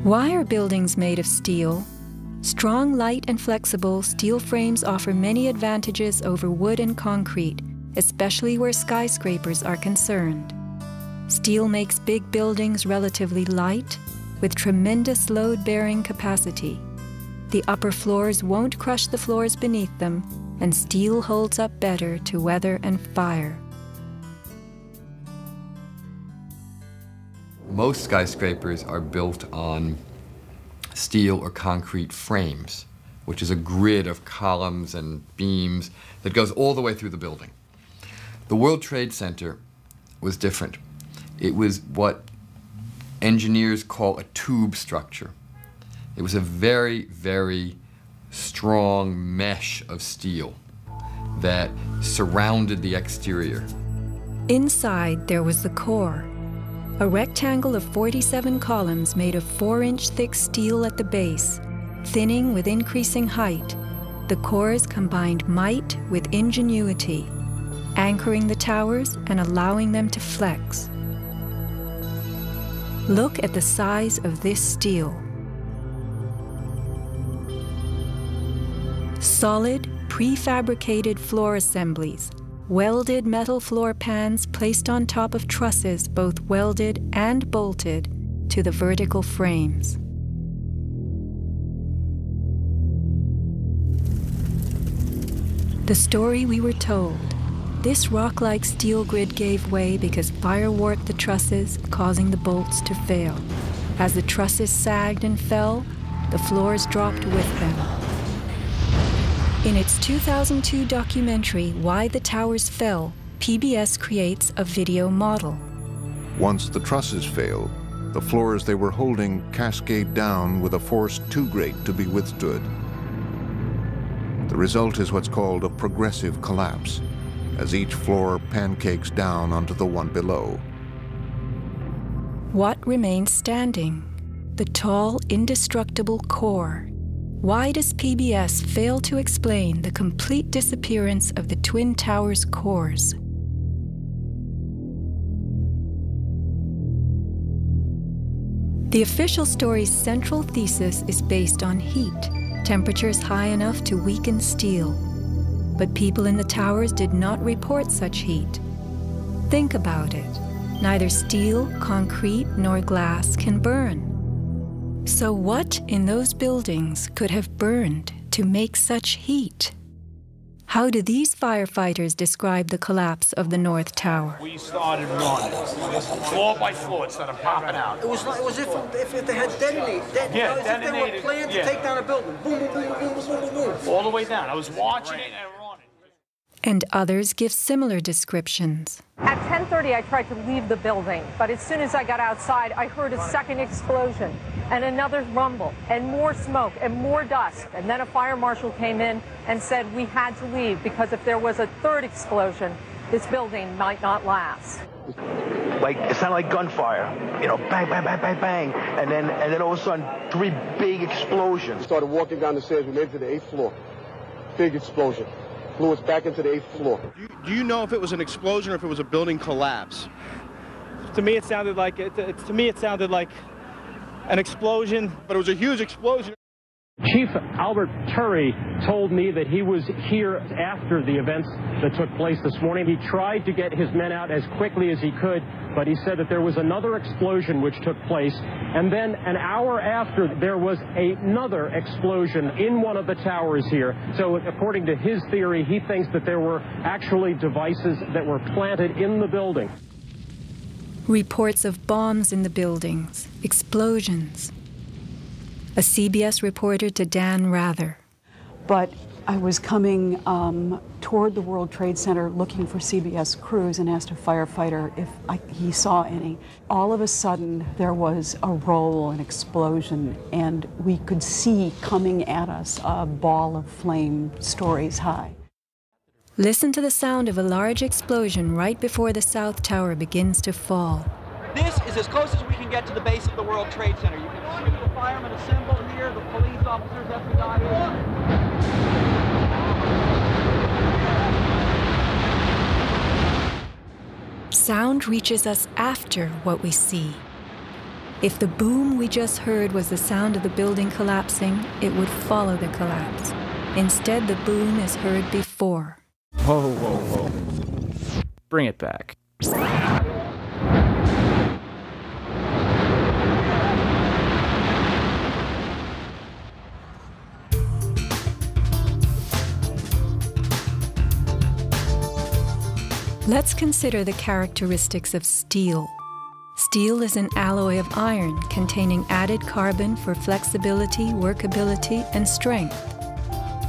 Why are buildings made of steel? Strong, light, and flexible, steel frames offer many advantages over wood and concrete, especially where skyscrapers are concerned. Steel makes big buildings relatively light, with tremendous load-bearing capacity. The upper floors won't crush the floors beneath them, and steel holds up better to weather and fire. Most skyscrapers are built on steel or concrete frames, which is a grid of columns and beams that goes all the way through the building. The World Trade Center was different. It was what engineers call a tube structure. It was a very, very strong mesh of steel that surrounded the exterior. Inside, there was the core, a rectangle of 47 columns made of 4-inch thick steel at the base, thinning with increasing height. The cores combined might with ingenuity, anchoring the towers and allowing them to flex. Look at the size of this steel. Solid, prefabricated floor assemblies, welded metal floor pans placed on top of trusses both welded and bolted to the vertical frames. The story we were told. This rock-like steel grid gave way because fire warped the trusses, causing the bolts to fail. As the trusses sagged and fell, the floors dropped with them. In its 2002 documentary, Why the Towers Fell, PBS creates a video model. Once the trusses fail, the floors they were holding cascade down with a force too great to be withstood. The result is what's called a progressive collapse, as each floor pancakes down onto the one below. What remains standing? The tall, indestructible core. Why does PBS fail to explain the complete disappearance of the Twin Towers' cores? The official story's central thesis is based on heat, temperatures high enough to weaken steel. But people in the towers did not report such heat. Think about it. Neither steel, concrete, nor glass can burn. So what in those buildings could have burned to make such heat? How do these firefighters describe the collapse of the North Tower? We started running, floor by floor, instead of popping out. It was if they had detonated. Yeah, if they were planned to take down a building. Boom, boom, boom, boom, boom, boom, boom. All the way down. I was watching it and running. And others give similar descriptions. At 10:30, I tried to leave the building, but as soon as I got outside, I heard a second explosion and another rumble and more smoke and more dust. And then a fire marshal came in and said we had to leave because if there was a third explosion, this building might not last. Like, it sounded like gunfire, you know, bang, bang, bang, bang, bang, and then all of a sudden, 3 big explosions. Started walking down the stairs, we made it to the 8th floor. Big explosion. Blew us back into the 8th floor. Do you know if it was an explosion or if it was a building collapse? To me, it sounded like an explosion. But it was a huge explosion. Chief Albert Turry told me that he was here after the events that took place this morning. He tried to get his men out as quickly as he could, but he said that there was another explosion which took place, and then an hour after there was another explosion in one of the towers here. So according to his theory, he thinks that there were actually devices that were planted in the building. Reports of bombs in the buildings, explosions. A CBS reporter to Dan Rather. But I was coming toward the World Trade Center looking for CBS crews and asked a firefighter if he saw any. All of a sudden, there was a roll, an explosion, and we could see coming at us a ball of flame stories high. Listen to the sound of a large explosion right before the South Tower begins to fall. This is as close as we can get to the base of the World Trade Center. You can see the firemen assembled here, the police officers as we got here. Sound reaches us after what we see. If the boom we just heard was the sound of the building collapsing, it would follow the collapse. Instead, the boom is heard before. Whoa, whoa, whoa. Bring it back. Let's consider the characteristics of steel. Steel is an alloy of iron containing added carbon for flexibility, workability, and strength.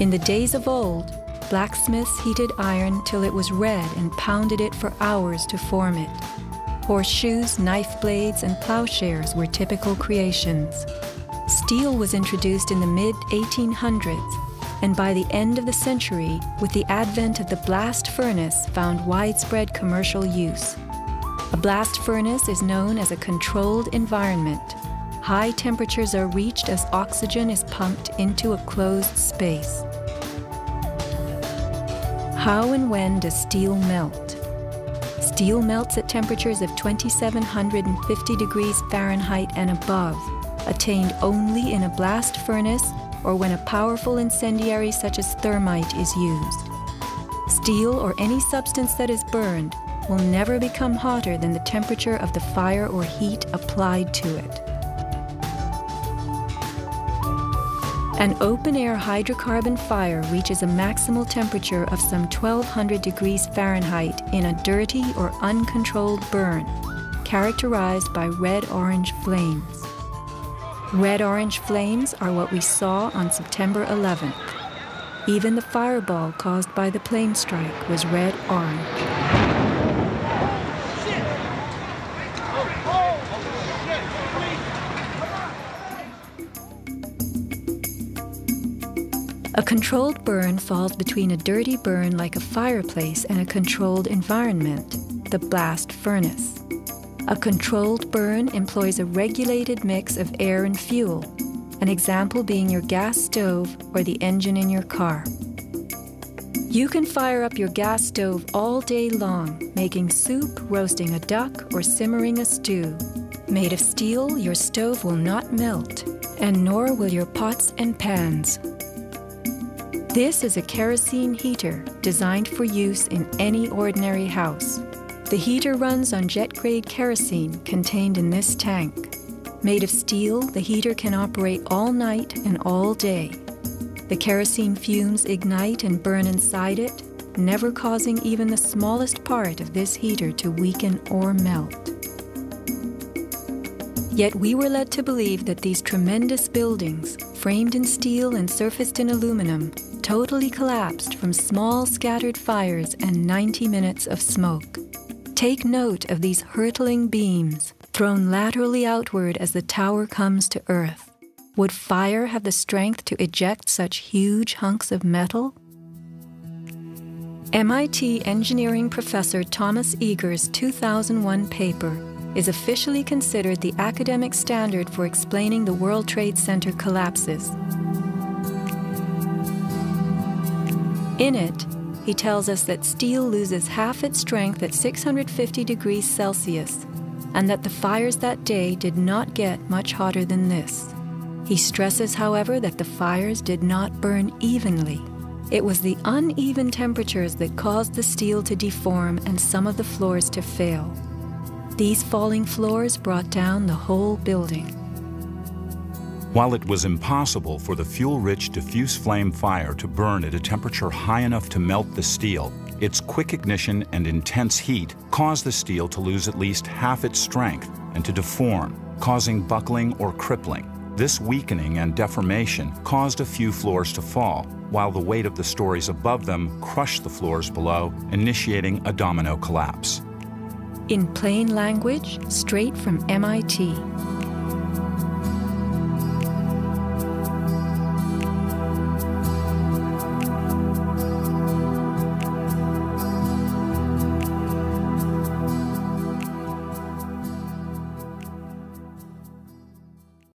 In the days of old, blacksmiths heated iron till it was red and pounded it for hours to form it. Horseshoes, knife blades, and plowshares were typical creations. Steel was introduced in the mid-1800s, and by the end of the century, with the advent of the blast furnace, found widespread commercial use. A blast furnace is known as a controlled environment. High temperatures are reached as oxygen is pumped into a closed space. How and when does steel melt? Steel melts at temperatures of 2,750 degrees Fahrenheit and above, attained only in a blast furnace or when a powerful incendiary such as thermite is used. Steel or any substance that is burned will never become hotter than the temperature of the fire or heat applied to it. An open-air hydrocarbon fire reaches a maximal temperature of some 1,200 degrees Fahrenheit in a dirty or uncontrolled burn, characterized by red-orange flames. Red-orange flames are what we saw on September 11th. Even the fireball caused by the plane strike was red-orange. A controlled burn falls between a dirty burn like a fireplace and a controlled environment, the blast furnace. A controlled burn employs a regulated mix of air and fuel, an example being your gas stove or the engine in your car. You can fire up your gas stove all day long, making soup, roasting a duck, or simmering a stew. Made of steel, your stove will not melt, and nor will your pots and pans. This is a kerosene heater designed for use in any ordinary house. The heater runs on jet-grade kerosene contained in this tank. Made of steel, the heater can operate all night and all day. The kerosene fumes ignite and burn inside it, never causing even the smallest part of this heater to weaken or melt. Yet we were led to believe that these tremendous buildings, framed in steel and surfaced in aluminum, totally collapsed from small scattered fires and 90 minutes of smoke. Take note of these hurtling beams, thrown laterally outward as the tower comes to earth. Would fire have the strength to eject such huge hunks of metal? MIT engineering professor Thomas Eager's 2001 paper is officially considered the academic standard for explaining the World Trade Center collapses. In it, he tells us that steel loses half its strength at 650 degrees Celsius, and that the fires that day did not get much hotter than this. He stresses, however, that the fires did not burn evenly. It was the uneven temperatures that caused the steel to deform and some of the floors to fail. These falling floors brought down the whole building. While it was impossible for the fuel-rich diffuse flame fire to burn at a temperature high enough to melt the steel, its quick ignition and intense heat caused the steel to lose at least half its strength and to deform, causing buckling or crippling. This weakening and deformation caused a few floors to fall, while the weight of the stories above them crushed the floors below, initiating a domino collapse. In plain language, straight from MIT.